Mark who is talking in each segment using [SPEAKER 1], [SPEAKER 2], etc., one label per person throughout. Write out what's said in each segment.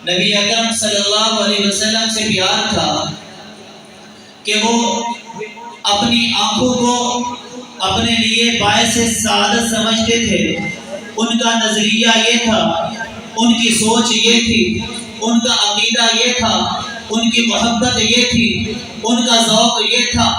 [SPEAKER 1] نبی اکرم صلی اللہ علیہ وسلم سے پیار تھا کہ وہ اپنی آنکھوں کو اپنے لیے باعث سعادت سمجھتے تھے۔ ان کا نظریہ یہ تھا، ان کی سوچ یہ تھی، ان کا عقیدہ یہ تھا، ان کی محبت یہ تھی، ان کا ذوق یہ تھا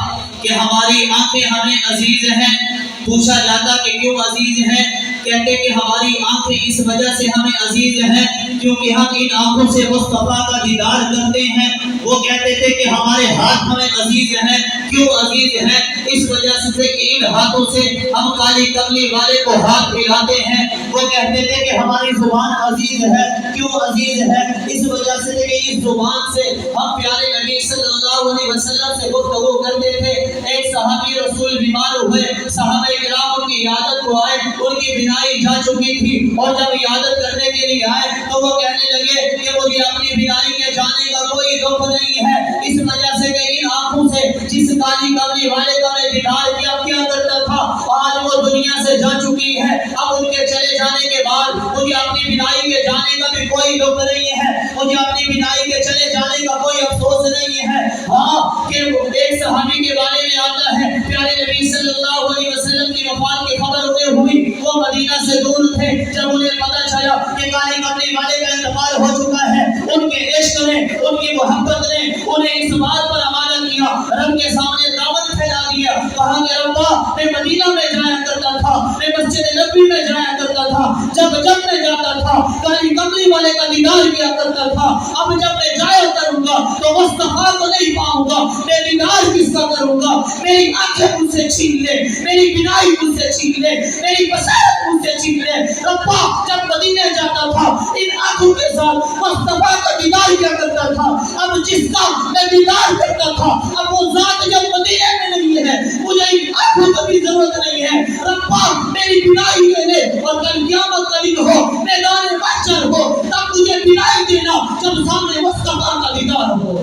[SPEAKER 1] کہ ہماری آنکھیں ہمیں عزیز ہیں۔ پوچھا جاتا کہ کیوں عزیز ہیں؟ کہتے کہ ہماری آنکھیں اس وجہ سے ہمیں عزیز ہیں کیونکہ ہم ان آنکھوں سے مصطفیٰ کا دیدار کرتے ہیں۔ وہ کہتے تھے کہ ہمارے ہاتھ ہمیں عزیز ہیں۔ کیوں عزیز ہیں؟ اس وجہ سے کہ ان ہاتھوں سے ہم کالی کملی والے کو ہاتھ ملاتے ہیں۔ وہ کہتے تھے کہ ہماری زبان عزیز ہے۔ کیوں عزیز ہے؟ اس وجہ سے کہ اس زبان سے ہم پیارے نبی صلی اللہ علیہ وسلم سے گفتگو کرتے تھے۔ ایک صحابی رسول بیمار ہوئے، صحابہ کرام ان کی عیادت کو آئے، ان کی بینائی جا چکی تھی اور جب عیادت کرنے کے لیے آئے تو وہ کہنے لگے کہ مجھے اپنی بینائی کے جانے کا کوئی دکھ نہیں ہے، اس وجہ سے کہ ان آنکھوں سے جس کالی کملی والے کا میں دیدار کیا کرتا تھا آج وہ دنیا سے جا چکی ہے۔ اب ان کے چلے جانے کے بعد مجھے اپنی بینائی کے جانے کا بھی کوئی دکھ نہیں ہے، مجھے اپنی بینائی کے چلے جانے کا کوئی افسوس نہیں ہے۔ ہاں کہ ایک صحابی کے بارے میں آتا ہے، پیارے نبی صلی اللہ علیہ وسلم کی وفات کی خبر انہیں ہوئی، وہ مدینہ سے دور تھے۔ جب انہیں پتہ چلا کہ کالی کملی والے کا انتقال ہو چکا ہے، ان کے عشق نے، ان کی محبت نے انہیں اس بات پر آمادہ کیا، رب کے سامنے دعوت پھیلا دیا، کہا کہ ربا میں مدینہ میں جایا کرتا تھا، میں مسجد نبوی میں جایا کرتا تھا، جب میں جاتا تھا کالی کملی والے کا دیدار کیا کرتا تھا، اب جب میں جایا کروں گا تو مصطفیٰ کو نہیں پاؤں گا، میں دیدار کس کا کروں گا؟ میری آنکھیں مجھ سے چھین لے، میری بینائی مجھ سے چھین لے، میری بصیرت مجھ سے چھین لے۔ ربا جب مدینہ جاتا تھا ان آنکھوں کے ساتھ مصطفیٰ کا دیدار کیا کرتا تھا، اب جس کا میں دیدار کرتا تھا اب وہ ذات جب مدینہ میں نہیں ہے، مجھے ان آنکھوں کی بھی ضرورت نہیں ہے۔ ربا میری بینائی لے لے اور کل قیامت کا دن ہو، میدان محشر ہو، تب مجھے بینائی دینا جب سامنے مصطفیٰ کا دیدار ہو۔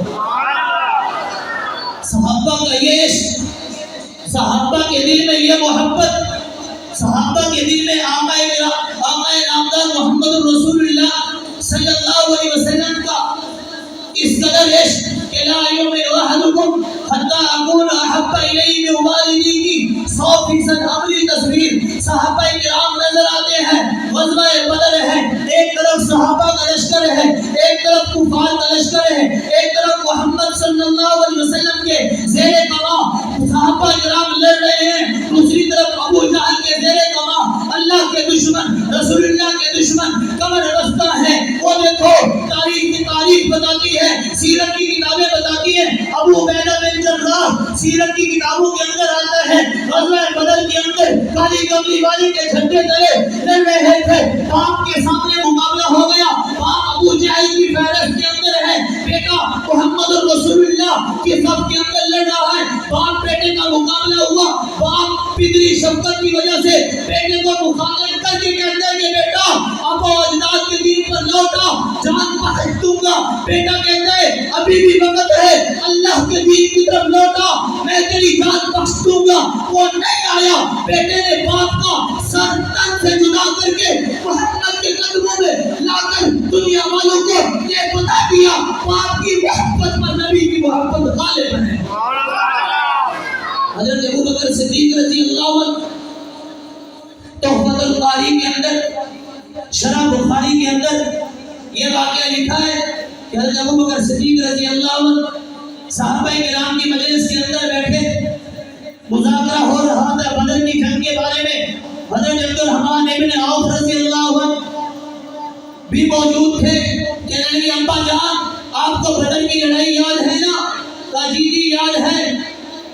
[SPEAKER 1] صحابہ کا یہ عشق، صحابہ کے دل میں یہ محبت، صحابہ کے دل میں آقا نامدار محمد رسول اللہ صلی اللہ علیہ وسلم کا اس قدر عشق کہ لا یؤمن احدکم حتی اکون احب الیہ من والدیہ کی 100% عملی تصویر صحابہ کرام نظر آتے ہیں۔ غزوہ بدر ہے، ایک طرف صحابہ کا لشکر ہے، ایک طرف کفار کا لشکر ہے، ایک طرف محمد صلی اللہ علیہ وسلم کے زیر کماں صحابہ کرام لڑ رہے ہیں، دوسری طرف ابو جہل کے زیر کماں اللہ کے دشمن رسول اللہ کے دشمن کمر بستہ ہے۔ وہ دیکھو تاریخ کی تاریخ بتاتی ہے، سیرت کی کتابیں بتاتی ہیں، ابو عبیدہ بن جراح سیرت کی کتابوں کے اندر آتا ہے غزوہ بدر کے اندر کالی کملی والے کے جھنڈے تلے لڑ رہے تھے، باپ کے سامنے مقابلہ ہو گیا، باپ ابو جہل کی فہرست کے اندر ہے، بیٹا محمد رسول اللہ کی صف کے اندر لڑ رہا ہے، باپ بیٹے کا مقابلہ ہوا، باپ پدری شفقت کی وجہ سے بیٹے کو مخاطب کر کے کہتا ہے کہ بیٹا ابا اجداد کے دین پر لوٹا، جان بخش دوں گا۔ بیٹا کہتا ہے ابھی بھی وقت ہے، اللہ کے دین کی طرف لوٹا، میں تیری جان بخش دوں گا۔ وہ نہیں آیا، بیٹے نے باپ کا سر تن سے جدا کر کے محمد کے قدموں میں لا کر دنیا والوں کو یہ بتا دیا باپ کی محبت پر نبی کی محبت غالب ہے۔ حضرت ابوبکر صدیق رضی اللہ عنہ تحفۃ القاری کے اندر، شرح بخاری کے اندر یہ واقعہ لکھا ہے کہ حضرت ابوبکر صدیق رضی اللہ عنہ صحابہ کرام کی مجلس کے اندر بیٹھے، مذاکرہ ہو رہا تھا بدر کی جنگ کے بارے میں۔ حضرت عبد الرحمن ابن عوف رضی اللہ عنہ بھی موجود تھے۔ کہنے لگے ابا جان آپ کو بدر کی لڑائی یاد ہے نا؟ کہا جی جی یاد ہے۔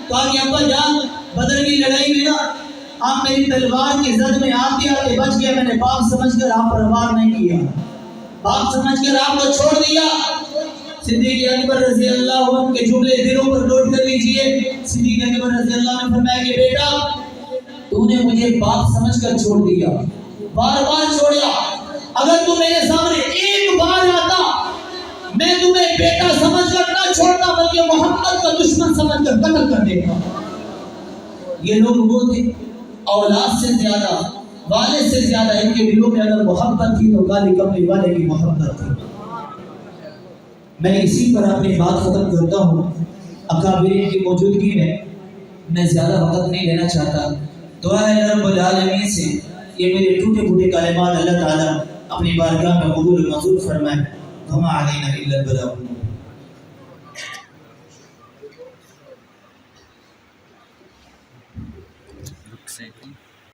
[SPEAKER 1] کہا کہ ابا جان بدر کی لڑائی میں نا آپ میری تلوار کی زد میں آتے آتے بچ گیا، میں نے باپ سمجھ کر آپ پر وار نہیں کیا، باپ سمجھ کر آپ کو چھوڑ دیا۔ صدیق اکبر رضی اللہ عنہ کے جملے دلوں پر نوٹ کر لیجئے۔ صدیق اکبر رضی اللہ عنہ فرمایا کہ بیٹا تو نے مجھے باپ سمجھ کر چھوڑ دیا، بار بار چھوڑا، اگر تو میرے سامنے ایک بار آتا میں تمہیں بیٹا سمجھ کر نہ چھوڑتا بلکہ محمد کا دشمن سمجھ کر قتل کر دیتا۔ یہ لوگ وہ تھے اولاد سے زیادہ، والد سے زیادہ ان کے دلوں میں اگر محبت تھی تو کالی کملی والے کی محبت تھی۔ میں اسی پر اپنی بات ختم کرتا ہوں. اکابرین کی موجودگی میں زیادہ وقت نہیں لینا چاہتا. دعا ہے رب العالمین سے یہ میرے ٹوٹے پھوٹے کلمات اللہ تعالیٰ اپنی بارگاہ میں قبول و منظور فرمائے. وما علینا الا البلاغ.
[SPEAKER 2] رخ سے